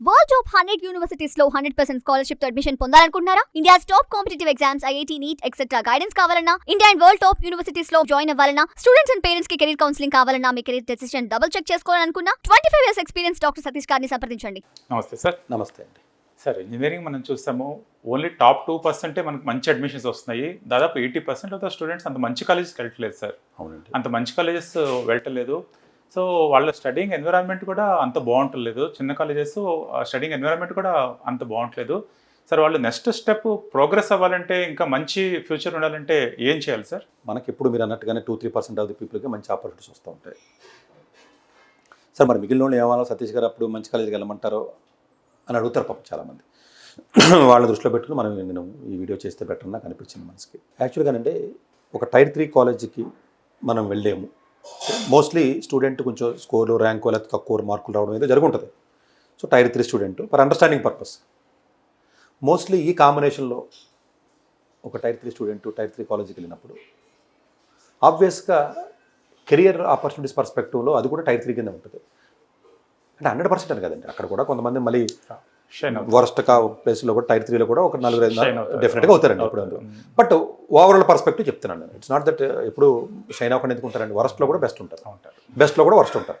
World top 100 universities లో 100% scholarship తో admission పొందాలనుకుంటున్నారా? India's top competitive exams, IIT, NEET etcetera guidance కావాలన్నా, India and world top universities లో join అవ్వాలన్నా, students and parents కి career counselling కావాలన్నా, మీ కెరీర్ డెసిషన్ డబుల్ చెక్ చేసుకోవాలనుకున్నా 25 ఇయర్స్ ఎక్స్పీరియన్స్ డాక్టర్ సతీష్ గారిని సంప్రదించండి. నమస్తే సార్. నమస్తే అండి. సార్, ఇంజనీరింగ్ మనం చూస్తాము, ఓన్లీ టాప్ 2% మనకు మంచి అడ్మిషన్స్ వస్తున్నాయి. దాదాపు 80% ఆఫ్ ద స్టూడెంట్స్ అంత మంచి కాలేజెస్కి వెళ్ళట్లేదు సార్. అవునండి. అంత మంచి కాలేజెస్ వెళ్ళట్లేదు. సో వాళ్ళ స్టడీయింగ్ ఎన్విరాన్మెంట్ కూడా అంత బాగుంటలేదు. చిన్న కాలేజెస్ స్టడీయింగ్ ఎన్విరాన్మెంట్ కూడా అంత బాగుంటలేదు సార్. వాళ్ళు నెక్స్ట్ స్టెప్ ప్రోగ్రెస్ అవ్వాలంటే, ఇంకా మంచి ఫ్యూచర్ ఉండాలంటే ఏం చేయాలి సార్? మనకి ఎప్పుడు మీరు అన్నట్టుగానే 2-3% ఆఫ్ ది పీపుల్కి మంచి ఆపర్చునిటీస్ వస్తూ ఉంటాయి సార్. మరి మిగిలిన వాళ్ళు ఏమన్నా సతీష్ గారు అప్పుడు మంచి కాలేజీకి వెళ్ళమంటారో అని అడుగుతారు పాపం చాలామంది. వాళ్ళ దృష్టిలో పెట్టుకుని నేను ఈ వీడియో చేస్తే బెటర్ నాకు అనిపించింది మనసుకి. యాక్చువల్గానంటే ఒక టైర్ 3 కాలేజీకి మనం వెళ్ళాము. మోస్ట్లీ స్టూడెంట్ కొంచెం స్కోర్లు, ర్యాంకు లేకపోతే తక్కువ మార్కులు రావడం ఏదో జరుగుంటుంది. So tier 3 student for understanding purpose. Mostly ఈ కాంబినేషన్లో ఒక టైర్ 3 స్టూడెంట్ టైర్ 3 కాలేజీకి వెళ్ళినప్పుడు ఆబ్వియస్గా కెరియర్ ఆపర్చునిటీస్ పర్స్పెక్టివ్లో అది కూడా టైర్ 3 కింద ఉంటుంది. అంటే 100% అని కదండి, అక్కడ కూడా కొంతమంది మళ్ళీ వరస్ట్ ప్లేస్లో కూడా టైర్ 3లో కూడా ఒక 4-5 డెఫినెట్గా అవుతారండి ఇప్పుడు. బట్ ఓవరాల్ పర్స్పెక్టివ్ చెప్తున్నాను. ఇట్స్ నాట్ దట్ ఎప్పుడు షైన్ అవ్వకుండా ఎందుకుంటారండి. వరస్ట్లో కూడా బెస్ట్ ఉంటారు, బెస్ట్లో కూడా వరస్ట్ ఉంటారు.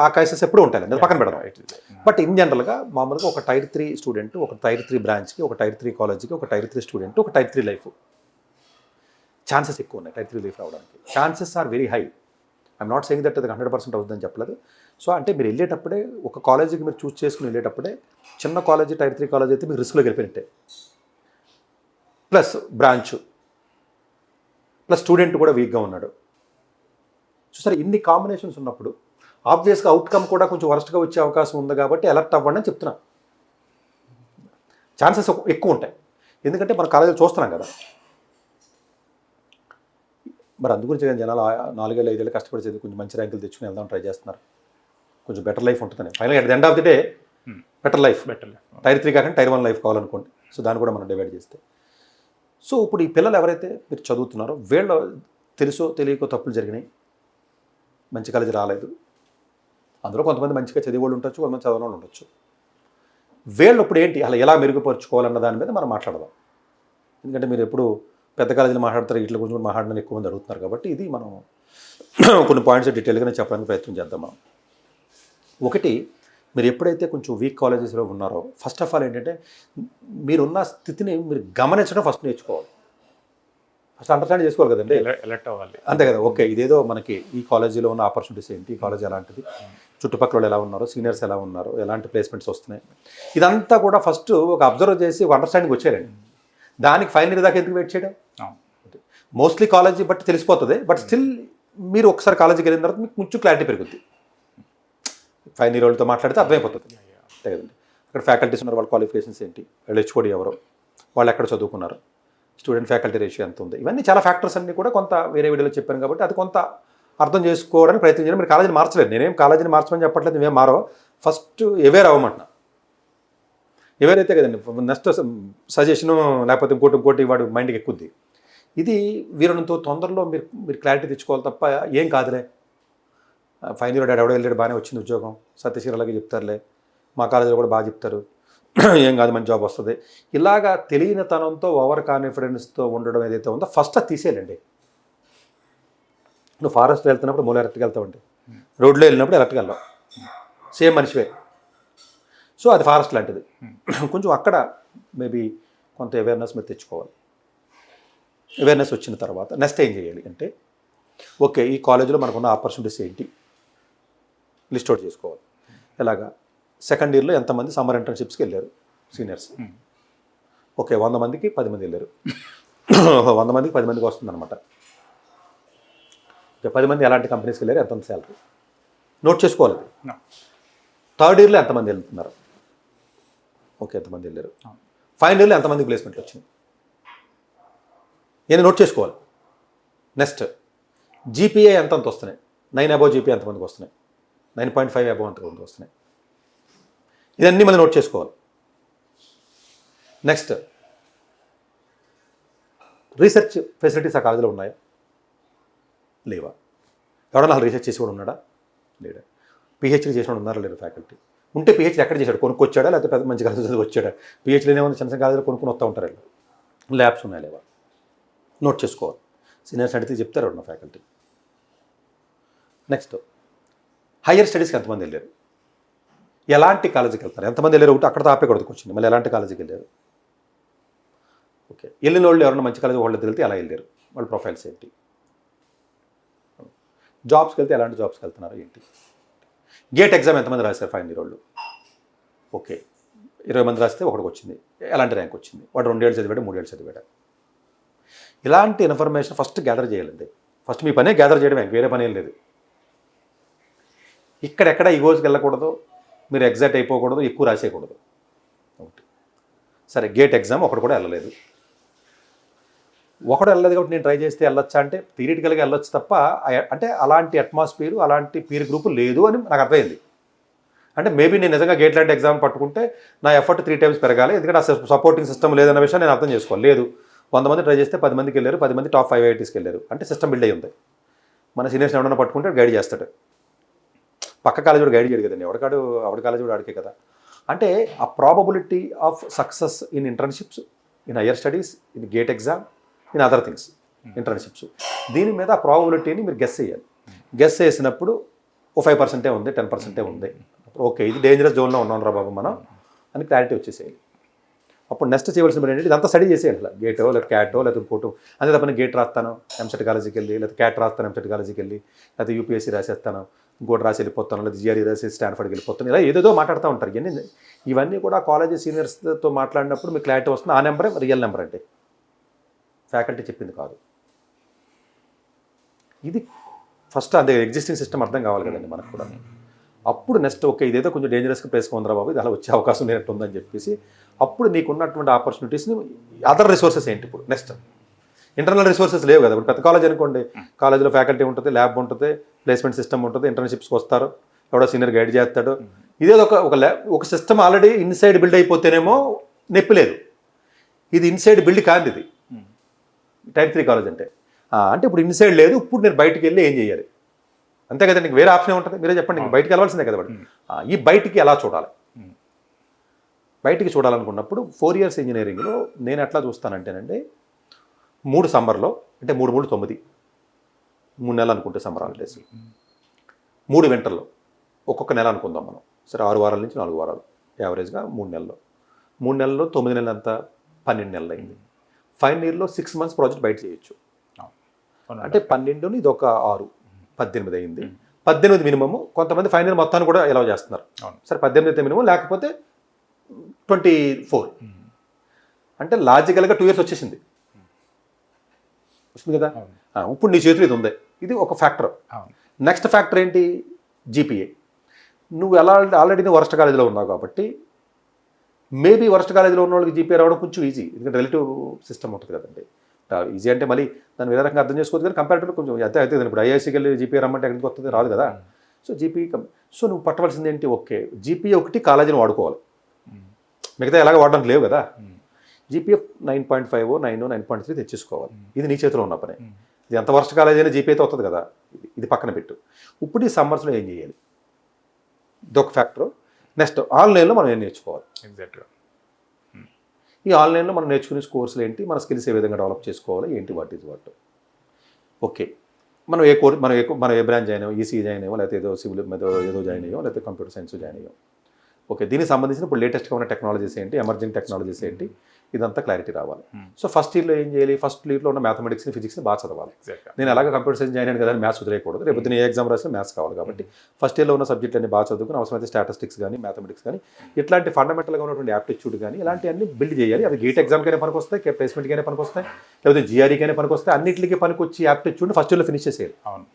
ఆ కేసెస్ ఎప్పుడు ఉంటాయండి, అది పక్కన పెడదాం. బట్ ఇన్ జనరల్గా మామూలుగా ఒక టైర్ 3 స్టూడెంట్ ఒక టైర్ 3 బ్రాంచ్కి, ఒక టైర్ 3 కాలేజీకి, ఒక టైర్ 3 స్టూడెంట్, ఒక టైర్ 3 లైఫ్ ఛాన్సెస్ ఎక్కువ ఉన్నాయి. టైర్ 3 లైఫ్ రావడానికి chances are very high. I'm not saying that అది 100% అవుతుందని చెప్పలేదు. సో అంటే మీరు వెళ్ళేటప్పుడే ఒక కాలేజీకి మీరు చూస్ చేసుకుని వెళ్ళేటప్పుడే చిన్న కాలేజీ టైర్ 3 కాలేజ్ అయితే మీరు రిస్క్లోకి వెళ్ళిపోయినట్టే. ప్లస్ బ్రాంచ్, ప్లస్ స్టూడెంట్ కూడా వీక్గా ఉన్నాడు. చూసారు, ఇన్ని కాంబినేషన్స్ ఉన్నప్పుడు ఆబ్వియస్గా అవుట్కమ్ కూడా కొంచెం వరస్ట్గా వచ్చే అవకాశం ఉంది. కాబట్టి అలర్ట్ అవ్వండి అని చెప్తున్నా. ఛాన్సెస్ ఎక్కువ ఉంటాయి, ఎందుకంటే మన కాలేజీలో చూస్తున్నాం కదా. మరి అందుగురించి జనాలు 4-5 ఏళ్ళు కష్టపడి చదివి కొంచెం మంచి ర్యాంకులు తెచ్చుకుని వెళ్దాం ట్రై చేస్తున్నారు. కొంచెం బెటర్ లైఫ్ ఉంటుందని. ఫైనల్గా at the end of the day better life tier 3 కాకుండా టైర్ 1 లైఫ్ కావాలనుకోండి. సో దాన్ని కూడా మనం డివైడ్ చేస్తే, సో ఇప్పుడు ఈ పిల్లలు ఎవరైతే మీరు చదువుతున్నారో వీళ్ళు తెలుసో తెలియకో తప్పులు జరిగినాయి, మంచి కాలేజీ రాలేదు. అందులో కొంతమంది మంచిగా చదివే వాళ్ళు ఉండొచ్చు, కొంతమంది చదవని వాళ్ళు ఉండొచ్చు. వీళ్ళు ఇప్పుడు ఏంటి అలా ఎలా మెరుగుపరుచుకోవాలన్న దాని మీద మనం మాట్లాడదాం. ఎందుకంటే మీరు ఎప్పుడు పెద్ద కాలేజీలు మాట్లాడతారు, ఇట్ల గురించి కూడా మాట్లాడడానికి ఎక్కువ మంది అడుగుతున్నారు. కాబట్టి ఇది మనం కొన్ని పాయింట్స్ డీటెయిల్గా నేను చెప్పడానికి ప్రయత్నం చేద్దాం మనం. ఒకటి, మీరు ఎప్పుడైతే కొంచెం వీక్ కాలేజెస్లో ఉన్నారో ఫస్ట్ ఆఫ్ ఆల్ ఏంటంటే మీరున్న స్థితిని మీరు గమనించడం ఫస్ట్ నేర్చుకోవాలి. ఫస్ట్ అండర్స్టాండ్ చేసుకోవాలి కదండి, ఎలర్ట్ అవ్వాలి. అంతే కదా. ఓకే, ఇదేదో మనకి ఈ కాలేజీలో ఉన్న ఆపర్చునిటీస్ ఏంటి, ఈ కాలేజ్ ఎలాంటిది, చుట్టుపక్కల వాళ్ళు ఎలా ఉన్నారు, సీనియర్స్ ఎలా ఉన్నారు, ఎలాంటి ప్లేస్మెంట్స్ వస్తున్నాయి, ఇదంతా కూడా ఫస్ట్ ఒక అబ్జర్వ్ చేసి ఒక అండర్స్టాండింగ్ వచ్చారండి. దానికి ఫైనల్ ఇయర్ దాకా ఎందుకు వెయిట్ చేయడం? మోస్ట్లీ కాలేజీ బట్టి తెలిసిపోతుంది. బట్ స్టిల్ మీరు ఒకసారి కాలేజీకి వెళ్ళిన తర్వాత మీకు కొంచెం క్లారిటీ పెరుగుద్ది. ఫైనల్ ఇయర్ వాళ్ళతో మాట్లాడితే అర్థమైపోతుంది అంతే కదండి. అక్కడ ఫ్యాకల్టీస్ ఉన్నారు, వాళ్ళ క్వాలిఫికేషన్స్ ఏంటి, వాళ్ళు హెచ్ఓడి ఎవరు, వాళ్ళు ఎక్కడ చదువుకున్నారు, స్టూడెంట్ ఫ్యాకల్టీ రేషియో ఎంత ఉంది, ఇవన్నీ చాలా ఫ్యాక్టర్స్ అన్నీ కూడా కొంత వేరే వీడియోలో చెప్పాను. కాబట్టి అది కొంత అర్థం చేసుకోవడానికి ప్రయత్నం చేయాలి. మీరు కాలేజీని మార్చలేదు, నేనేం కాలేజీని మార్చమని చెప్పట్లేదు, నువ్వేం మారవు. First aware అవ్వమంటున్నా. అవేర్ అయితే కదండి నెక్స్ట్ సజెషను లేకపోతే ఇంకోటి వాడు మైండ్కి ఎక్కుద్ది. ఇది వీరంతో తొందరలో మీరు క్లారిటీ తెచ్చుకోవాలి తప్ప ఏం కాదులే, ఫైనల్ ఇయర్ ఎవడో వెళ్ళాడు బాగానే వచ్చింది ఉద్యోగం, సతీష్ అలాగే చెప్తారులే, మా కాలేజీలో కూడా బాగా చెప్తారు, ఏం కాదు మంచి జాబ్ వస్తుంది, ఇలాగా తెలియనితనంతో ఓవర్ కాన్ఫిడెన్స్తో ఉండడం ఏదైతే ఉందో ఫస్ట్ అది తీసేయాలండి. నువ్వు ఫారెస్ట్లో వెళ్తున్నప్పుడు మూల ఎలక్ట్కి వెళ్తావండి, రోడ్లో వెళ్ళినప్పుడు ఎలక్ట్కి వెళ్ళావు, సేమ్ మనిషివే. సో అది ఫారెస్ట్ లాంటిది. కొంచెం అక్కడ మేబీ కొంత అవేర్నెస్ మీరు తెచ్చుకోవాలి. అవేర్నెస్ వచ్చిన తర్వాత నెక్స్ట్ ఏం చేయాలి అంటే, ఓకే ఈ కాలేజీలో మనకున్న ఆపర్చునిటీస్ ఏంటి లిస్ట్ అవుట్ చేసుకోవాలి. ఎలాగా, సెకండ్ ఇయర్లో ఎంతమంది సమ్మర్ ఇంటర్న్షిప్స్కి వెళ్ళారు సీనియర్స్. ఓకే 100 మందికి 10 మంది వెళ్ళారు, 100 మందికి 10 మందికి వస్తుందన్నమాట. ఓకే 10 మంది ఎలాంటి కంపెనీస్కి వెళ్ళారు, ఎంత శాలరీ నోట్ చేసుకోవాలి. థర్డ్ ఇయర్లో ఎంతమంది వెళ్తున్నారు, ఓకే ఎంతమంది వెళ్ళారు. ఫైనల్ ఇయర్లో ఎంతమంది ప్లేస్మెంట్లు వచ్చినాయి, నేను నోట్ చేసుకోవాలి. నెక్స్ట్ జీపీఏ ఎంత వస్తున్నాయి, 9 అబోవ్ జీపీఏ ఎంతమందికి వస్తున్నాయి, 9.5 అబోవ్ ఎంతమందికి వస్తున్నాయి, ఇదన్నీ మనం నోట్ చేసుకోవాలి. నెక్స్ట్ రీసెర్చ్ ఫెసిలిటీస్ ఆ కాలేజీలో ఉన్నాయా లేవా, ఎవడన్నా రీసెర్చ్ చేసి కూడా ఉన్నాడా లేడా, పిహెచ్డీ చేసిన ఉన్నారా లేరు ఫ్యాకల్టీ, ఉంటే పిహెచ్డీ ఎక్కడ చేశాడు, కొనుక్కొచ్చాడా లేకపోతే పెద్ద మంచి కాలేజ్ చదివి వచ్చాడా? పిహెచ్డీలో ఏమైనా చిన్న చిన్న కాలేజీలో కొనుక్కొని వస్తూ ఉంటారు వీళ్ళు. ల్యాబ్స్ ఉన్నాయి లేవా నోట్ చేసుకోవాలి. సీనియర్స్ అడిగితే చెప్తారు నా ఫ్యాకల్టీ. నెక్స్ట్ హయ్యర్ స్టడీస్కి ఎంతమంది వెళ్ళారు, ఎలాంటి కాలేజీకి వెళ్తారు, ఎంతమంది వెళ్ళారు, ఒకటి అక్కడ ఆపేకూడదు వచ్చింది. మళ్ళీ ఎలాంటి కాలేజీకి వెళ్ళారు, ఓకే వెళ్ళిన వాళ్ళు ఎవరైనా మంచి కాలేజీ వాళ్ళకి వెళ్తే ఎలా వెళ్ళారు, వాళ్ళ ప్రొఫైల్స్ ఏంటి, జాబ్స్కి వెళ్తే ఎలాంటి జాబ్స్కి వెళ్తున్నారు ఏంటి, గేట్ ఎగ్జామ్ ఎంతమంది రాశారు ఫైనల్ ఇయర్ వాళ్ళు, ఓకే 20 మంది రాస్తే ఒకటికి వచ్చింది, ఎలాంటి ర్యాంక్ వచ్చింది, వాడు 2 ఏళ్ళు చదివాడు 3 ఏళ్ళు చదివాడు. ఇలాంటి ఇన్ఫర్మేషన్ ఫస్ట్ గ్యాదర్ చేయాలండి. ఫస్ట్ మీ పనే గ్యాదర్ చేయడమే, వేరే పని ఏం లేదు. ఇక్కడెక్కడ ఈగోస్కి వెళ్ళకూడదు, మీరు ఎగ్జాక్ట్ అయిపోకూడదు, ఎక్కువ రాసేయకూడదు. ఒకటి సరే గేట్ ఎగ్జామ్ ఒకటి కూడా వెళ్ళలేదు, ఒకడు వెళ్ళలేదు కాబట్టి నేను ట్రై చేస్తే వెళ్ళొచ్చా అంటే థియరిటికల్గా వెళ్ళొచ్చు తప్ప అంటే అలాంటి అట్మాస్ఫియర్ అలాంటి పీర్ గ్రూప్ లేదు అని నాకు అర్థమైంది. అంటే మేబీ నేను నిజంగా గేట్ లాంటి ఎగ్జామ్ పట్టుకుంటే నా ఎఫర్ట్ 3 times పెరగాలి, ఎందుకంటే ఆ సపోర్టింగ్ సిస్టమ్ లేదన్న విషయం నేను అర్థం చేసుకోవాలి. లేదు 100 మంది ట్రై చేస్తే 10 మందికి వెళ్ళారు, 10 మంది టాప్ 5 IITస్కి వెళ్ళారు అంటే సిస్టమ్ బిల్డ్ అయ్యి ఉంది. మన సీనియర్స్ ఎవరైనా పట్టుకుంటే గైడ్ చేస్తాడు, పక్క కాలేజ్ కూడా గైడ్ చేయడు కదండి, ఎవరి కాలేజ్ కూడా ఆడికే కదా. అంటే ఆ probability of success in internships, in higher studies, in gate exam, in other things internships, దీని మీద ఆ ప్రాబబిలిటీని మీరు గెస్ చేయాలి. గెస్ చేసినప్పుడు ఓ 5% ఉంది, 10% ఉంది, ఓకే ఇది డేంజరస్ జోన్లో ఉన్నాం రా బాబు మనం అని క్లారిటీ వచ్చేసేయాలి. అప్పుడు నెక్స్ట్ చేయవలసిన పని ఏంటి, ఇదంతా స్టడీ చేసేయాలి. అలా గేటో లేదా క్యాటో లేదా ఇంకోటో అంతే తప్పని గేట్ రాస్తాను ఎంసెట్ కాలేజీకి వెళ్ళి, లేదా క్యాట్ రాస్తాను ఎంసెట్ కాలేజీకి వెళ్ళి, లేదా యూపీఎస్సీ రాసేస్తాను ఇంకోటి రాసి వెళ్ళిపోతాను, లేదా జిఆర్ఈ రాసి స్టాన్ఫర్డ్కి వెళ్ళిపోతాను, ఇలా ఏదేదో మాట్లాడుతూ ఉంటారు. ఇవన్నీ కూడా కాలేజీ సీనియర్స్తో మాట్లాడినప్పుడు మీకు క్లారిటీ వస్తుంది. ఆ నెంబరే రియల్ నెంబర్ అంటే ఫ్యాకల్టీ చెప్పింది కాదు. ఇది ఫస్ట్ అదే ఎగ్జిస్టింగ్ సిస్టమ్ అర్థం కావాలి కదండి మనకు కూడా. అప్పుడు నెక్స్ట్ ఓకే ఇదేదో కొంచెం డేంజరస్గా ప్లేస్గా ఉందిరా బాబు, ఇది అలా వచ్చే అవకాశం లేనట్టు ఉందని చెప్పేసి అప్పుడు నీకున్నటువంటి ఆపర్చునిటీస్ని అదర్ రిసోర్సెస్ ఏంటి ఇప్పుడు నెక్స్ట్ ఇంటర్నల్ రిసోర్సెస్ లేవు కదా. ఇప్పుడు పెద్ద కాలేజ్ అనుకోండి, కాలేజీలో ఫ్యాకల్టీ ఉంటుంది, ల్యాబ్ ఉంటుంది, ప్లేస్మెంట్ సిస్టమ్ ఉంటుంది, ఇంటర్న్షిప్స్కి వస్తారు, ఎవడో సీనియర్ గైడ్ చేస్తాడు. ఇదేదో ఒక సిస్టమ్ ఆల్రెడీ ఇన్సైడ్ బిల్డ్ అయిపోతేనేమో నొప్పి లేదు. ఇది ఇన్సైడ్ బిల్డ్ కాదు, ఇది టైప్ 3 కాలేజ్ అంటే. అంటే ఇప్పుడు ఇన్సైడ్ లేదు, ఇప్పుడు నేను బయటికి వెళ్ళి ఏం చేయాలి, అంతే కదా, నీకు వేరే ఆప్షన్ ఉంటుంది, మీరే చెప్పండి, నీకు బయటికి వెళ్ళాల్సిందే కదా. ఈ బయటికి ఎలా చూడాలి, బయటికి చూడాలనుకున్నప్పుడు 4 years ఇంజనీరింగ్లో నేను ఎట్లా చూస్తానంటేనండి 3 సమ్మర్లో అంటే 3 3 9 3 నెలలు అనుకుంటే సమ్మర్ హాలిడేస్, 3 వింటర్లో ఒక్కొక్క నెల అనుకుందాం మనం. సరే 6 వారాల నుంచి 4 వారాలు యావరేజ్గా 3 నెలల్లో 3 నెలల్లో 9 నెలలు అంతా 12 నెలలు అయింది. ఫైనల్ ఇయర్లో 6 months ప్రాజెక్ట్ బయట చేయొచ్చు. అంటే 12 ఇది ఒక 6 18 అయింది. 18 మినిమము. కొంతమంది ఫైనల్ ఇయర్ మొత్తాన్ని కూడా ఎలా చేస్తున్నారు. సరే 18 మినిమం, లేకపోతే 24. అంటే లాజికల్గా 2 years వచ్చేసింది కదా. ఇప్పుడు నీ చేతులు ఇది ఉంది, ఇది ఒక ఫ్యాక్టర్. నెక్స్ట్ ఫ్యాక్టర్ ఏంటి, జీపీఏ. నువ్వు ఆల్రెడీ నువ్వు వరస్ట్ కాలేజీలో ఉన్నావు కాబట్టి మేబీ వరస్ట్ కాలేజీలో ఉన్న వాళ్ళకి జీపీఏ రావడం కొంచెం ఈజీ, ఎందుకంటే రిలేటివ్ సిస్టమ్ ఉంటుంది కదండి. ఈజీ అంటే మళ్ళీ దాన్ని వేరే రకంగా అర్థం చేసుకోవచ్చు, కానీ కంపారిటివ్గా కొంచెం అయితే అవుతుంది. ఇప్పుడు ఐఐసీకి వెళ్ళి జీపీఏ రమ్మంటే ఎక్కడికి వస్తుంది, రాదు కదా. సో జీపీఏ సో నువ్వు పట్టవలసింది ఏంటి, ఓకే జీపీఏ ఒకటి కాలేజీని వాడుకోవాలి, మిగతా ఎలాగ వాడడానికి లేవు కదా. జీపీఏ 9.5 9 9.3 తెచ్చేసుకోవాలి. ఇది నీ చేతిలో ఉన్న పని. ఇది ఎంత వర్స్ట్ కాలేజ్ అయినా జీపీఏతో వస్తుంది కదా. ఇది పక్కన పెట్టు. ఇప్పుడు ఈ సమ్మర్స్లో ఏం చేయాలి, ఇదొక ఫ్యాక్టర్. నెక్స్ట్ ఆన్లైన్లో మనం ఏం నేర్చుకోవాలి. ఎగ్జాక్ట్గా ఈ ఆన్లైన్లో మనం నేర్చుకునే కోర్సులు ఏంటి, మన స్కిల్స్ ఏ విధంగా డెవలప్ చేసుకోవాలి ఏంటి, వాట్ ఈజ్ వాట్. ఓకే మనం ఏ కోర్స్ మనం ఏ బ్రాంచ్ జాయిన్ అయ్యాం, ఈసీ జాయిన్ అయ్యాం, లేకపోతే ఏదో సివిల్ ఏదో జాయిన్ అయ్యాం, లేకపోతే కంప్యూటర్ సైన్స్ జాయిన్ అయ్యాం. ఓకే దీనికి సంబంధించిన ఇప్పుడు లేటెస్ట్గా ఉన్న టెక్నాలజీస్ ఏంటి, ఎమర్జింగ్ టెక్నాలజీస్ ఏంటి, ఇదంతా క్లారిటీ రావాలి. సో ఫస్ట్ ఇయర్లో ఏం చేయాలి, ఫస్ట్ ఇయర్లో ఉన్న మ్యాథమెటిక్స్ని ఫిజిక్స్ని బాగా చదవాలి. నేను అలాగే కంప్యూటర్ సైన్స్ జాయిన్ అయ్యాను కదా మ్యాథ్స్ వదిలేయకూడదు, రేపు నేను ఏ ఎగ్జామ్ రాసినా మ్యాథ్స్ కావాలి. కాబట్టి ఫస్ట్ ఇయర్లో ఉన్న సబ్జెక్ట్ అన్ని బాగా చదువుకుని అవసరమైతే స్టాటిస్టిక్స్ కానీ మ్యాథమెటిక్స్ కానీ ఇట్లాంటి ఫండమెంటల్గా ఉన్నటువంటి యాప్టిట్యూడ్ కానీ ఇలాంటివన్నీ బిల్డ్ చేయాలి. అవి గేట్ ఎగ్జామ్కైనా పనికి వస్తాయి, ప్లేస్మెంట్కైనా పనికి వస్తాయి, లేకపోతే జిఆర్ఈకైనా పనికి వస్తాయి. అన్నింటికి పనికి వచ్చి యాప్టిట్యూడ్ని ఫస్ట్ ఇయర్లో ఫినిష్ చేసేయాలి. అవును,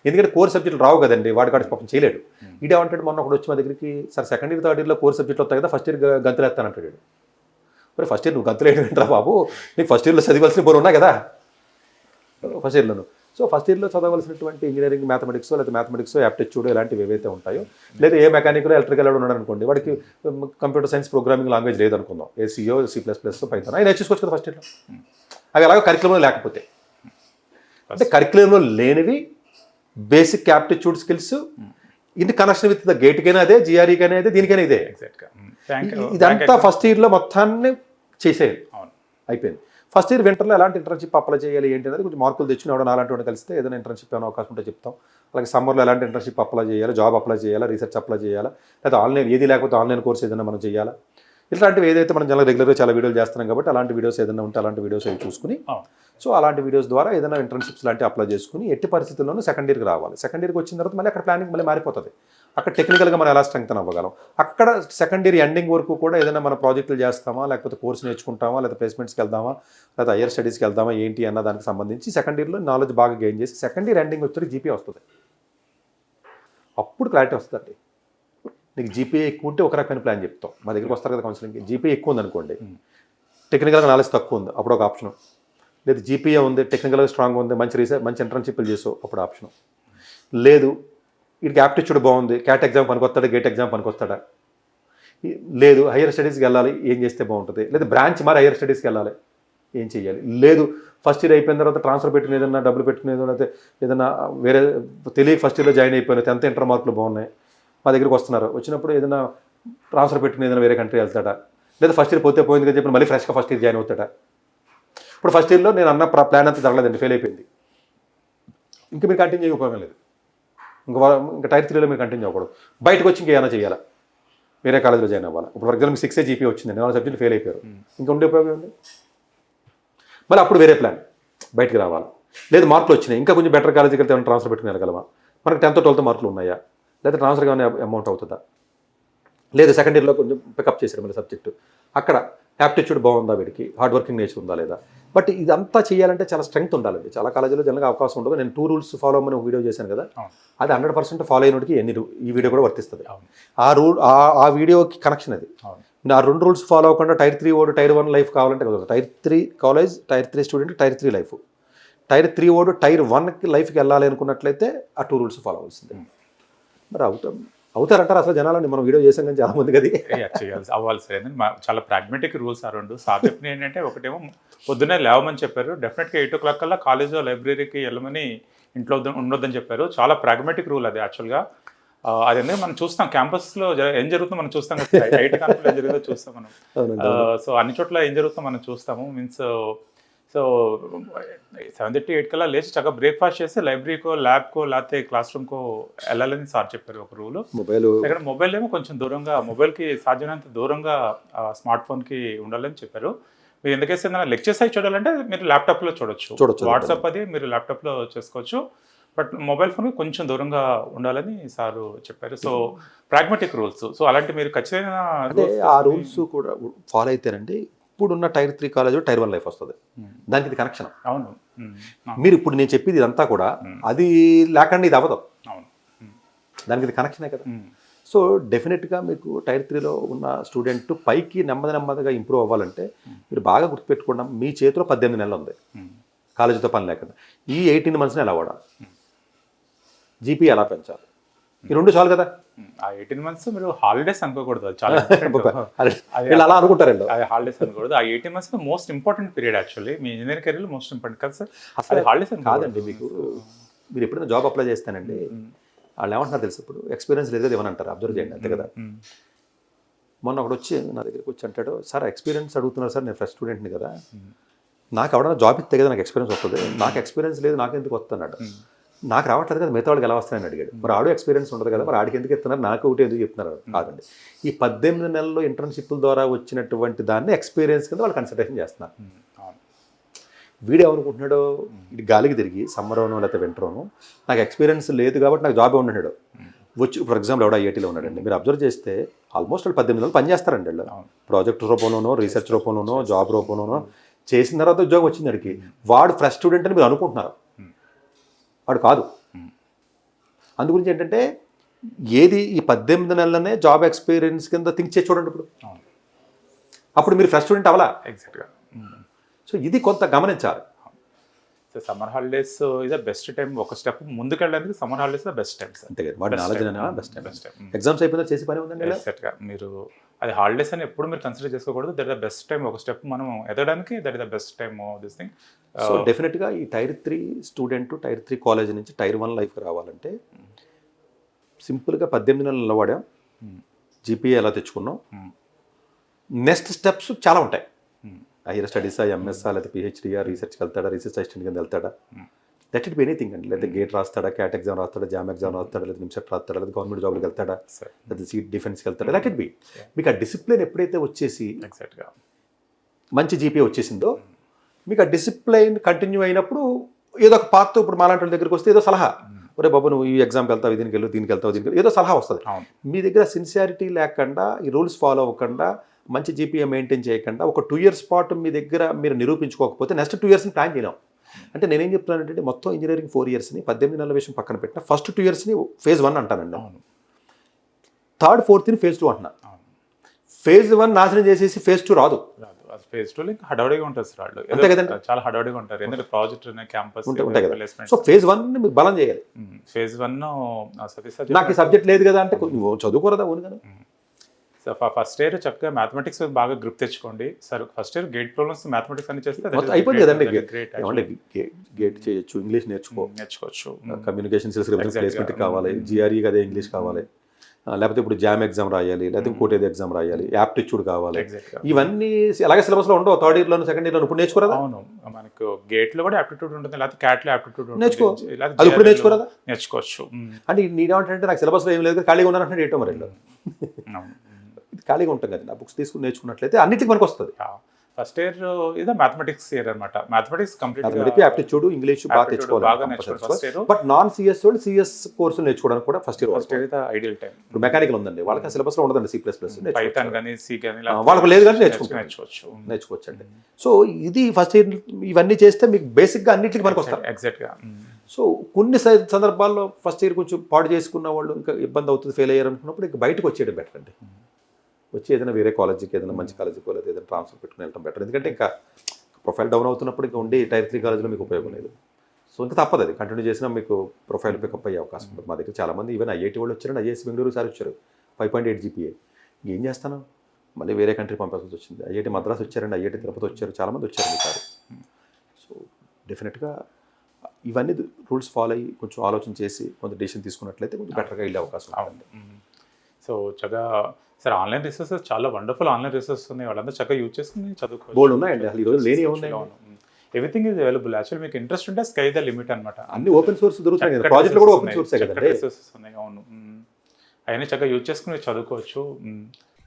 ఎందుకంటే కోర్ సబ్జెక్టులు రావు కదండి, వాడికాడు పాపం చేయలేడు. ఇదేమంటాడు, మొన్న ఒకటి వచ్చి మా దగ్గరికి, సార్ సెకండ్ ఇయర్ థర్డ్ ఇయర్లో కోర్ సబ్జెక్టులు వస్తాయి కదా, ఫస్ట్ ఇయర్ గంతులు వేస్తానంటాడు. మరి ఫస్ట్ ఇయర్ నువ్వు గంతులు ఏంటంటారా బాబు, నీకు ఫస్ట్ ఇయర్లో చదివాల్సిన బోర్ ఉన్నాయి కదా ఫస్ట్ ఇయర్లోను. సో ఫస్ట్ ఇయర్లో చదవలసినటువంటి ఇంజనీరింగ్ మ్యాథమెటిక్స్ లేదా మ్యాథమెటిక్స్ యాప్టిట్యూడ్ ఇలాంటివి ఏవైతే ఉంటాయో, లేదా ఏ మెకానికల్ ఎలక్ట్రికల్ ఉన్నాడు అనుకోండి, వాడికి కంప్యూటర్ సైన్స్ ప్రోగ్రామింగ్ లాంగ్వేజ్ లేదనుకుందాం, ఏ సిఓ C++ పైథాన్ అవి నేర్చుకోవచ్చు కదా ఫస్ట్ ఇయర్లో. అవి అలాగే కరికులంలో లేకపోతే, అంటే కరికులంలో లేనివి basic aptitude skills, in connection with the గేట్కైనా అదే, జిఆర్ఈకైనా అదే, దీనికైనా ఇదే. ఎగ్జాక్ట్గా ఇదంతా ఫస్ట్ ఇయర్లో మొత్తాన్ని చేసేయాలి. అవును. అయిపోయింది. ఫస్ట్ ఇయర్ వింటర్లో ఎలాంటి ఇంటర్న్షిప్ అప్లై చేయాలి ఏంటి అనేది కొంచెం మార్కులు తెచ్చినవాడు అలాంటి వాడు కలిస్తే ఏదైనా ఇంటర్న్షిప్ ఏమైనా అవకాశం ఉంటే చెప్తాం. అలాగే సమ్మర్లో ఎలాంటి ఇంటర్న్షిప్ అప్లై చేయాలి, జాబ్ అప్లై చేయాలా, రీసెర్చ్ అప్లై చేయాలా, లేదా ఆన్లైన్ ఏది లేకపోతే ఆన్లైన్ కోర్స్ ఏదైనా మనం చేయాలా, ఇలాంటివి ఏదైతే మనం రెగ్యులర్గా చాలా వీడియోలు చేస్తున్నాం కాబట్టి అలాంటి వీడియోస్ ఏదైనా ఉంటే అలాంటి వీడియోస్ అవి చూసుకుని, సో అలాంటి వీడియోస్ ద్వారా ఏదైనా ఇంటర్న్షిప్స్ లాంటివి అప్లై చేసుకుని ఎట్టి పరిస్థితుల్లోనూ సెకండ్ ఇయర్కి రావాలి. సెకండ్ ఇయర్కి వచ్చిన తర్వాత మళ్ళీ అక్కడ ప్లానింగ్ మళ్ళీ మారిపోతుంది. అక్కడ టెక్నికల్గా మనం ఎలా స్ట్రెంగ్తన్ అవ్వగలం, అక్కడ సెకండ్ ఇయర్ ఎండింగ్ వరకు కూడా ఏదైనా మన ప్రాజెక్టులు చేస్తామా, లేకపోతే కోర్స్ నేర్చుకుంటామా, లేదా ప్లేస్మెంట్స్కి వెళ్దామా, లేదా హైయర్ స్టడీస్కి వెళ్దామా ఏంటి అన్న దానికి సంబంధించి సెకండ్ ఇయర్లో నాలెడ్జ్ బాగా గెయిన్ చేసి సెకండ్ ఇయర్ ఎండింగ్ వచ్చేసరికి జీపీ వస్తుంది. అప్పుడు క్లారిటీ వస్తుందండి. నీకు జీపీఏ ఎక్కువ ఉంటే ఒక రకమైన ప్లాన్ చెప్తాం. మా దగ్గరికి వస్తారు కదా కౌన్సిలింగ్కి, జీపీఏ ఎక్కువ ఉంది అనుకోండి, టెక్నికల్గా నాలెడ్జ్ తక్కువ ఉంది, అప్పుడు ఒక ఆప్షన్. లేదు జీపీఏ ఉంది, టెక్నికల్గా స్ట్రాంగ్ ఉంది, మంచి రీసెర్చ్ మంచి ఇంటర్న్షిప్లు చేసావు, అప్పుడు ఆప్షన్. లేదు వీడికి యాప్టిట్యూడ్ బాగుంది, క్యాట్ ఎగ్జామ్ పనికొస్తాడా, గేట్ ఎగ్జామ్ పనికొస్తాడా, లేదు హైయర్ స్టడీస్కి వెళ్ళాలి, ఏం చేస్తే బాగుంటుంది, లేదా బ్రాంచ్ మరి హైయర్ స్టడీస్కి వెళ్ళాలి, ఏం చేయాలి, లేదు ఫస్ట్ ఇయర్ అయిపోయిన తర్వాత ట్రాన్స్ఫర్ పెట్టుకుని ఏదైనా డబ్బులు పెట్టుకునేదో, లేకపోతే ఏదైనా వేరే తెలియక ఫస్ట్ ఇయర్లో జాయిన్ అయిపోయిన 10th ఇంటర్ మార్కులు బాగున్నాయి, మా దగ్గరికి వస్తున్నారు, వచ్చినప్పుడు ఏదైనా ట్రాన్స్ఫర్ పెట్టుకుని ఏదైనా వేరే కంట్రీ వెళ్తాడా, లేదా ఫస్ట్ ఇయర్ పోతే పోయింది కదా చెప్పి మళ్ళీ ఫ్రెష్గా ఫస్ట్ ఇయర్ జాయిన్ అవుతాడా. ఇప్పుడు ఫస్ట్ ఇయర్లో నేను అన్న ప్లాన్ అంతా జరగలేదండి, ఫెయిల్ అయిపోయింది, ఇంకా మీరు కంటిన్యూ చేయకపోవడం లేదు, ఇంకా టైర్ 3లో మీరు కంటిన్యూ అవ్వకూడదు, బయటకు వచ్చి ఇంకేమైనా చేయాలా, వేరే కాలేజీలో జాయిన్ అవ్వాలి. ఇప్పుడు ఫర్ ఎగ్జాంపుల్ 6 జీపీ వచ్చింది, 4 సబ్జెక్టులు ఫెయిల్ అయిపోయారు, ఇంకా ఉండే ఉపయోగం ఉంది. మళ్ళీ అప్పుడు వేరే ప్లాన్, బయటకు రావాలి. లేదు మార్కులు వచ్చినాయి, ఇంకా కొంచెం బెటర్ కాలేజీకి వెళ్తే ఏమైనా ట్రాన్స్ఫర్ పెట్టుకుని వెళ్ళగలమా, మనకు 10th 12th మార్కులు ఉన్నాయా, లేదా ట్రాన్స్ఫర్గా ఏమైనా అమౌంట్ అవుతుందా, లేదు సెకండ్ ఇయర్లో కొంచెం పికప్ చేశారు మళ్ళీ సబ్జెక్టు, అక్కడ యాప్టిట్యూడ్ బాగుందా, వీడికి హార్డ్ వర్కింగ్ నేచర్ ఉందా లేదా. బట్ ఇదంతా చేయాలంటే చాలా స్ట్రెంగ్త్ ఉండాలండి. చాలా కాలేజీలో జనరల్గా అవకాశం ఉండదు. నేను 2 రూల్స్ ఫాలో అవ్వమని ఒక వీడియో చేశాను కదా, అది 100% ఫాలో అయినోడికి ఈ వీడియో కూడా వర్తిస్తుంది. ఆ వీడియోకి కనెక్షన్ అది. ఆ 2 రూల్స్ ఫాలో అవ్వకుండా టైర్ 3 ఓడు టైర్ 1 లైఫ్ కావాలంటే కదా, tier 3 college, tier 3 student, tier 3 life, tier 3 ఓడు టైర్ 1కి లైఫ్కి వెళ్ళాలి అనుకున్నట్లయితే ఆ 2 రూల్స్ ఫాలో అవ్వాల్సిందే. మరి అవుతారంటారు అసలు జనాలని, మనం వీడియో చేసాం కానీ చాలా మంది కదా అవ్వాలి సార్. చాలా ప్రాగ్మెటిక్ రూల్స్ ఆ 2. సార్ చెప్పిన ఏంటంటే ఒకటేమో పొద్దున్నే లేవమని చెప్పారు, డెఫినెట్గా 8 o'clock కల్లా కాలేజో లైబ్రరీకి వెళ్ళమని, ఇంట్లో ఉండొద్దని చెప్పారు. చాలా ప్రాగ్మెటిక్ రూల్ అది యాక్చువల్గా. అది ఎందుకంటే మనం చూస్తాం క్యాంపస్లో ఏం జరుగుతుందో మనం చూస్తాం కదా, ఐఐటీ క్యాంపస్లో ఏం జరుగుతుందో చూస్తాం మనం. సో అన్ని చోట్ల ఏం జరుగుతుందో మనం చూస్తాము. మీన్స్ సో 7:30 8 కల్లా లేచి చక్కగా బ్రేక్ఫాస్ట్ చేసి లైబ్రరీకో, ల్యాబ్కో, లేకపోతే క్లాస్ రూమ్కో వెళ్ళాలని సార్ చెప్పారు ఒక రూలు. ఇక్కడ మొబైల్ ఏమో కొంచెం దూరంగా, మొబైల్కి సాధ్యమైనంత దూరంగా స్మార్ట్ ఫోన్కి ఉండాలని చెప్పారు. మీరు ఎందుకేస్తే లెక్చర్స్ అవి చూడాలంటే మీరు ల్యాప్టాప్లో చూడొచ్చు, వాట్సాప్ అది మీరు ల్యాప్టాప్లో చేసుకోవచ్చు, బట్ మొబైల్ ఫోన్ కొంచెం దూరంగా ఉండాలని సారు చెప్పారు. So pragmatic rules. సో అలాంటి మీరు ఖచ్చితంగా ఆ రూల్స్ కూడా ఫాలో అయితేనండి ఇప్పుడున్న టైర్ 3 కాలేజ్ టైర్ 1 లైఫ్ వస్తుంది. దానికి ఇది కనెక్షన్. అవును. మీరు ఇప్పుడు నేను చెప్పేది ఇదంతా కూడా అది లేకుండా ఇది అవ్వదు. అవును, దానికి ఇది కనెక్షనే కదా. సో డెఫినెట్గా మీకు టైర్ 3లో ఉన్న స్టూడెంట్ పైకి నెమ్మదిగా ఇంప్రూవ్ అవ్వాలంటే మీరు బాగా గుర్తుపెట్టుకోండి, మీ చేతిలో 18 నెలలు ఉంది కాలేజీతో పని లేకుండా. ఈ 18 monthsని ఎలా వాడాలి, జీపీ ఎలా పెంచాలి, ఈ 2 చాలు కదా. ఆ 18 months మీరు హాలిడేస్ అనుకోకూడదు, చాలా అలా అనుకుంటారండి. అది హాలిడేస్ అనుకోకూడదు. ఆ 18 months most important period actually మీ ఇంజనీరింగ్ కెరీర్లో మోస్ట్ ఇంపార్టెంట్ కదా సార్. అసలు హాలిడేస్ కాదండి. మీరు ఎప్పుడైనా జాబ్ అప్లై చేస్తానండి, వాళ్ళు ఏమంటున్నారు తెలుసు, ఇప్పుడు ఎక్స్పీరియన్స్ లేదు కదా ఏమని అంటారు, అబ్జర్వ్ చేయండి అంతే కదా. మొన్న ఒకటి వచ్చి నా దగ్గరికి వచ్చి అంటాడు, సార్ ఎక్స్పీరియన్స్ అడుగుతున్నారు సార్, నేను ఫ్రెష్ స్టూడెంట్ని కదా, నాకు ఎవడన్నా జాబ్ ఇస్తే కదా నాకు ఎక్స్పీరియన్స్ వస్తుంది, నాకు ఎక్స్పీరియన్స్ లేదు నాకు ఎందుకు వస్తున్నాడు, నాకు రావట్లేదు కదా మిగతా వాళ్ళకి ఎలా వస్తాయని అడిగాడు. మరి ఆడు ఎక్స్పీరియన్స్ ఉండదు కదా, మరి ఆడికి ఎందుకు ఇస్తున్నారు, నాకు ఒకటి ఎందుకు చెప్తున్నారు. కాదండి, ఈ 18 నెలల్లో ఇంటర్న్షిప్ల ద్వారా వచ్చినటువంటి దాన్ని ఎక్స్పీరియన్స్ కింద వాళ్ళు కన్సిడరేషన్ చేస్తున్నారు. వీడు ఏమనుకుంటున్నాడో, ఇది గాలికి తిరిగి సమ్మరోనో లేకపోతే వింటరోనో నాకు ఎక్స్పీరియన్స్ లేదు కాబట్టి నాకు జాబ్ ఉన్నాడు వచ్చి, ఫర్ ఎగ్జాంపుల్ ఎవడో ఐఐటీలో ఉన్నాడండి, మీరు అబ్జర్వ్ చేస్తే ఆల్మోస్ట్ వాళ్ళు 18 నెలలు పనిచేస్తారండి. వాళ్ళు ప్రాజెక్ట్ రూపంలోనో, రీసెర్చ్ రూపంలోనో, జాబ్ రూపంలోనో చేసిన తర్వాత ఉద్యోగం వచ్చింది వాడికి. వాడు ఫ్రెష్ స్టూడెంట్ అని మీరు అనుకుంటున్నారు, వాడు కాదు. అందుగురించి ఏంటంటే ఏది ఈ 18 నెలలనే జాబ్ ఎక్స్పీరియన్స్ కింద థింక్ చేసి చూడండి. అప్పుడు మీరు ఫ్రెష్ స్టూడెంట్ అవ్వాలా. ఎగ్జాక్ట్గా. సో ఇది కొంత గమనించాలి. So summer holidays is the best time. ఒక స్టెప్ ముందుకు వెళ్ళడానికి summer holidays the best time. అంతే కదా, వాడి నాలెడ్జ్ బెస్ట్ టైం. ఎగ్జామ్స్ అయిపోయినా చేసి పని ఉందండి. ఎగ్జాక్ట్గా. మీరు అది హాలిడేస్ అని ఎప్పుడు మీరు కన్సిడర్ చేసుకోకూడదు. That is the best time. ఒక స్టెప్ మనం ఎదగడానికి that is the best time this thing. So డెఫినెట్గా ఈ టైర్ 3 స్టూడెంట్ టైర్ 3 కాలేజ్ నుంచి టైర్ 1 లైఫ్కి రావాలంటే సింపుల్గా 18 నెలలు నిలబడాం, జీపీఏ ఎలా తెచ్చుకున్నాం, నెక్స్ట్ స్టెప్స్ చాలా ఉంటాయి. హైయర్ స్టడీసా, ఎంఎస్ఆ, లేదా పిహెచ్డీఆ, రీసెర్చ్కి వెళ్తాడా, రీసెర్చ్ అసిస్టెంట్ కింద వెళ్తాడా, దట్ ఇట్ బి ఎనీథింగ్ అండి. లేదా గేట్ రాస్తాడా, క్యాట్ ఎగ్జామ్ రాస్తాడా, జామ్ ఎగ్జామ్ రాస్తాడా, లేదా నిమ్సెట్ రాస్తాడా, లేదా గవర్నమెంట్ జాబ్కి వెళ్తాడా, లేదా సీట్ డిఫెన్స్కి వెళ్తాడా, దట్ ఇట్ బి. మీకు ఆ డిసిప్లిన్ ఎప్పుడైతే వచ్చేసి ఎగ్జాక్ట్గా మంచి జీపీఏ వచ్చేసిందో, మీకు ఆ డిసిప్లైన్ కంటిన్యూ అయినప్పుడు ఏదో ఒక పాత్ర, ఇప్పుడు మాలాంటి వాళ్ళ దగ్గరికి వస్తే ఏదో సలహా, ఒరే బాబు నువ్వు ఈ ఎగ్జామ్కి వెళ్తావు, దీనికి వెళ్తావు, ఏదో సలహా వస్తుంది. మీ దగ్గర సిన్సియారిటీ లేకుండా, ఈ రూల్స్ ఫాలో అవ్వకుండా, మంచి జీపీఏ మెయింటైన్ చేయకుండా, ఒక 2 years పాటు మీ దగ్గర మీరు నిరూపించుకోకపోతే నెక్స్ట్ 2 yearsని ప్లాన్ చేయలేం. అంటే నేనేం చెప్తున్నానంటే, మొత్తం ఇంజనీరింగ్ 4 yearsని 18 నెలల విషయం పక్కన పెట్టిన ఫస్ట్ 2 yearsని phase 1 అంటానండి, థర్డ్ 4th phase 2 అంటున్నా. phase 1 నాశనం చేసేసి phase 2 రాదు. ఫేజ్ 2 ఇంకా హడావుడిగా ఉంటుంది సార్ వాళ్ళు, అంతే కదండి, చాలా హడావుడిగా ఉంటారు. ఎందుకంటే ప్రాజెక్ట్ క్యాంపస్ ఉంటాయి కదా. సో phase 1ని మీరు బలం చేయాలి. ఫేజ్ 1 నాకు ఈ సబ్జెక్ట్ లేదు కదా అంటే నువ్వు చదువుకోరదా ఓను కదా. సో ఫస్ట్ ఇయర్ చక్కగా మ్యాథమెటిక్స్ బాగా గ్రిప్ తెచ్చుకోండి sir. First year gate problems mathematics అని చేస్తే మొత్తం అయిపోయింది కదండి. గేట్ చేయొచ్చు, ఇంగ్లీష్ నేర్చుకోవచ్చు, కమ్యూనికేషన్ స్కిల్స్ ప్లేస్మెంట్ కావాలి, జిఆర్ఈ అదే ఇంగ్లీష్ కావాలి, లేకపోతే ఇప్పుడు జామ్ ఎగ్జామ్ రాయాలి, లేకపోతే ఇంకోటి ఏదో ఎగ్జామ్ రాయాలి, యాప్టిట్యూడ్ కావాలి. ఇవన్నీ అలాగే సిలబస్లో ఉండవు. థర్డ్ ఇయర్లోను, సెకండ్ ఇయర్లో ఇప్పుడు నేర్చుకోరాదా? అవును, మనకు గేట్లో కూడా యాప్టిట్యూడ్ ఉంటుంది, లేకపోతే క్యాట్లో యాప్టిట్యూడ్ నేర్చుకో, అది ఇప్పుడు నేర్చుకోరాదా? నేర్చుకోవచ్చు. అంటే నేనేమంటే నాకు సిలబస్లో ఏం లేదు, ఖాళీగా ఉన్నానంటే ఏంటో మరి ఖాళీగా ఉంటాం కదా, బుక్స్ తీసుకుని నేర్చుకున్నట్లయితే అన్నిటికీ మనకు వస్తుంది. ఫస్ట్ ఇయర్ ఇదే మ్యాథమెటిక్స్ ఇయర్ అనమాట. మ్యాథమెటిక్స్ కంప్లీట్ యాప్టిట్యూడ్, ఇంగ్లీష్ బాగా తెచ్చుకోవాలి. బట్ నాన్ సిఎస్ వాళ్ళు సిఎస్ కోర్సులు నేర్చుకోవడానికి కూడా ఫస్ట్ ఇయర్ ఐడియల్ టైం. ఇప్పుడు మెకానికల్ ఉందండి, వాళ్ళకి సిలబస్ లో ఉండదండి, C++, పైథాన్ కానీ సి కానీ వాళ్ళకి లేదు కానీ నేర్చుకోవచ్చు అండి. సో ఇది ఫస్ట్ ఇయర్ ఇవన్నీ చేస్తే మీకు బేసిక్ గా అన్నిటికీ మనకు వస్తారు. ఎగ్జాక్ట్ గా. సో కొన్ని సందర్భాల్లో ఫస్ట్ ఇయర్ కొంచెం పాడు చేసుకున్న వాళ్ళు ఇంకా ఇబ్బంది అవుతుంది, ఫెయిల్ అయ్యారు అనుకున్నప్పుడు ఇంకా బయటకు వచ్చేయడం బెటర్ అండి. వచ్చి ఏదైనా వేరే కాలేజీకి, ఏదైనా మంచి కాలేజీకి లేదా ఏదైనా ట్రాన్స్ఫర్ పెట్టుకుని వెళ్ళడం బెటర్. ఎందుకంటే ఇంకా ప్రొఫైల్ డౌన్ అవుతున్నప్పుడు ఇంకా ఉండి Tier 3 కాలేజీలో మీకు ఉపయోగం లేదు. సో ఇంకా తప్పదు, అది కంటిన్యూ చేసినా మీకు ప్రొఫైల్ పికప్ అయ్యే అవకాశం ఉంటుంది. మా దగ్గర చాలామంది ఈవెన్ ఐఐటీ వాళ్ళు వచ్చారండి, ఐఐఎస్ బెంగళూరు సార్ వచ్చారు, 5.8 GPA. ఏం చేస్తాను, మళ్ళీ వేరే కంట్రీ పంపాల్సి వచ్చింది. ఐఐటీ మద్రాస్ వచ్చారండి, ఐఐటీ తిరుపతి వచ్చారు, చాలామంది వచ్చారు ఈసారి. సో డెఫినెట్గా ఇవన్నీ రూల్స్ ఫాలో అయ్యి కొంచెం ఆలోచన చేసి కొంత డెసిషన్ తీసుకున్నట్లయితే కొంచెం బెటర్గా వెళ్ళే అవకాశం ఉంటుంది. సో చక్కగా సార్ ఆన్లైన్ రిసోర్సెస్ చాలా వండర్ఫుల్ ఆన్లైన్ రిసోర్సెస్ ఉన్నాయి, వాళ్ళంతా చక్కగా యూజ్ చేసుకుని చదువుకోవచ్చు. బోల్డ్ ఉన్నాయండి, అసలు ఈరోజు లేని ఉన్నాయి. Everything is available. యాక్చువల్లీ మీకు ఇంట్రెస్ట్ ఉంటే స్కై ద లిమిట్ అనమాట. అన్ని ఓపెన్ సోర్స్ దొరుకుతాయి కదా, ప్రాజెక్టులు కూడా ఓపెన్ సోర్సే కదండి. రిసోర్సెస్ ఉన్నాయి, అవును. అవన్నీ చక్కగా యూజ్ చేసుకుని చదువుకోవచ్చు.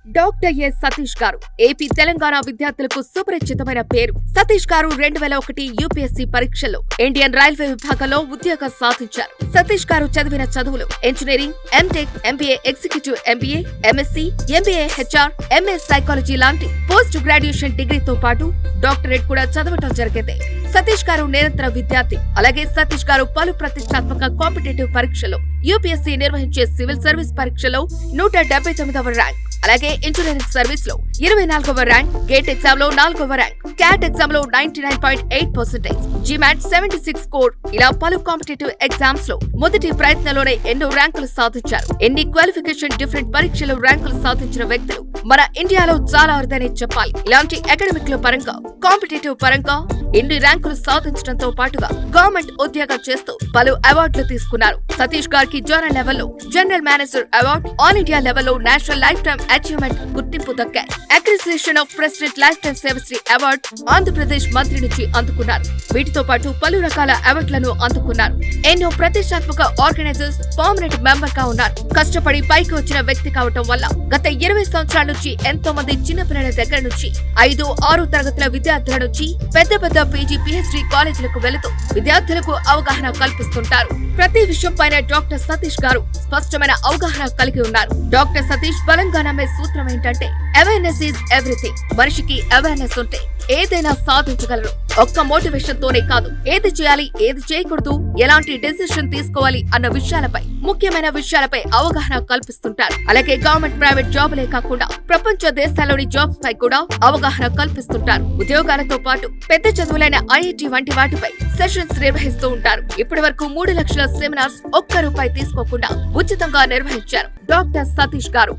డాక్టర్ ఎస్ సతీష్ గారు ఏపీ తెలంగాణ విద్యార్థులకు సుపరిచితమైన పేరు. సతీష్ గారు 2001 యూపీఎస్సీ పరీక్షల్లో ఇండియన్ రైల్వే విభాగంలో ఉద్యోగం సాధించారు. సతీష్ గారు చదివిన చదువులు engineering, MTech, MBA executive MBA, MSc, MBA HR, MA psychology లాంటి పోస్ట్ గ్రాడ్యుయేషన్ డిగ్రీతో పాటు డాక్టరేట్ కూడా చదవటం జరిగింది. సతీష్ గారు నిరంతర విద్యార్థి. అలాగే సతీష్ గారు పలు ప్రతిష్టాత్మక కాంపిటేటివ్ పరీక్షలో యూపీఎస్సీ నిర్వహించే సివిల్ సర్వీస్ పరీక్షలో 179వ ర్యాంక్, అలాగే ఇంజనీరింగ్ సర్వీస్ లో 24వ ర్యాంక్, గేట్ ఎగ్జామ్ లో 4వ ర్యాంక్, క్యాట్ ఎగ్జామ్ లో 99.8%, జిమాట్ 76 స్కోర్, ఇలా పలు కాంపిటేటివ్ ఎగ్జామ్స్ లో మొదటి ప్రయత్నంలోనే ఎన్నో ర్యాంకులు సాధించారు. ఎన్ని క్వాలిఫికేషన్ డిఫరెంట్ పరీక్షలు ర్యాంకులు సాధించిన వ్యక్తులు మన ఇండియాలో చాలా అరుదనే చెప్పాలి. ఇలాంటి అకాడమిక్ లో పరంగా, కాంపిటేటివ్ పరంగా ఎన్ని ర్యాంకులు సాధించడంతో పాటుగా గవర్నమెంట్ ఉద్యోగం చేస్తూ పలు అవార్డులు తీసుకున్నారు. సతీష్ గారికి జోనల్ లెవెల్లో general manager award, all India లెవెల్లో నేషనల్ లైఫ్ టైమ్ అచీవ్మెంట్ గుర్తింపు దక్కాయి. అక్రిసియేషన్ of president life time సేవశ్రీ award Andhra Pradesh మంత్రి నుంచి అందుకున్నారు. వీటితో పాటు పలు రకాల అవార్డులను అందుకున్నారు. ఎన్నో ప్రతిష్టాత్మక ఆర్గనైజర్స్ పర్మనెంట్ మెంబర్ గా ఉన్నారు. కష్టపడి పైకి వచ్చిన వ్యక్తి కావటం వల్ల గత 20 సంవత్సరాల నుంచి ఎంతో మంది చిన్నపిల్లల దగ్గర నుంచి 5, 6 తరగతుల విద్యార్థుల నుంచి పెద్ద పెద్ద పీజీ, పిహెచ్డీ కాలేజీలకు వెళుతూ విద్యార్థులకు అవగాహన కల్పిస్తుంటారు. ప్రతి విషయం పైన డాక్టర్ సతీష్ గారు స్పష్టమైన అవగాహన కలిగి ఉన్నారు. డాక్టర్ సతీష్ బలంగా నమ్మే సూత్రం ఏంటంటే అవేర్నెస్ ఈజ్ ఎవ్రీథింగ్. మనిషికి అవేర్నెస్ ఉంటే ఏదైనా సాధించగలరు. ఒక్క మోటివేషన్ తోనే కాదు, ఏది చేయాలి, ఏది చేయకూడదు, ఎలాంటి డెసిషన్ తీసుకోవాలి అన్న విషయాలపై, ముఖ్యమైన విషయాలపై అవగాహన కల్పిస్తుంటారు. అలాగే గవర్నమెంట్, ప్రైవేట్ జాబులే కాకుండా ప్రపంచ దేశాల్లోని జాబ్స్ పై కూడా అవగాహన కల్పిస్తుంటారు. ఉద్యోగాలతో పాటు పెద్ద చదువులైన ఐఐటి వంటి వాటిపై సెషన్స్ నిర్వహిస్తూ ఉంటారు. ఇప్పటి వరకు 3 లక్షల సెమినార్స్ ఒక్క రూపాయి తీసుకోకుండా ఉచితంగా నిర్వహించారు డాక్టర్ సతీష్ గారు.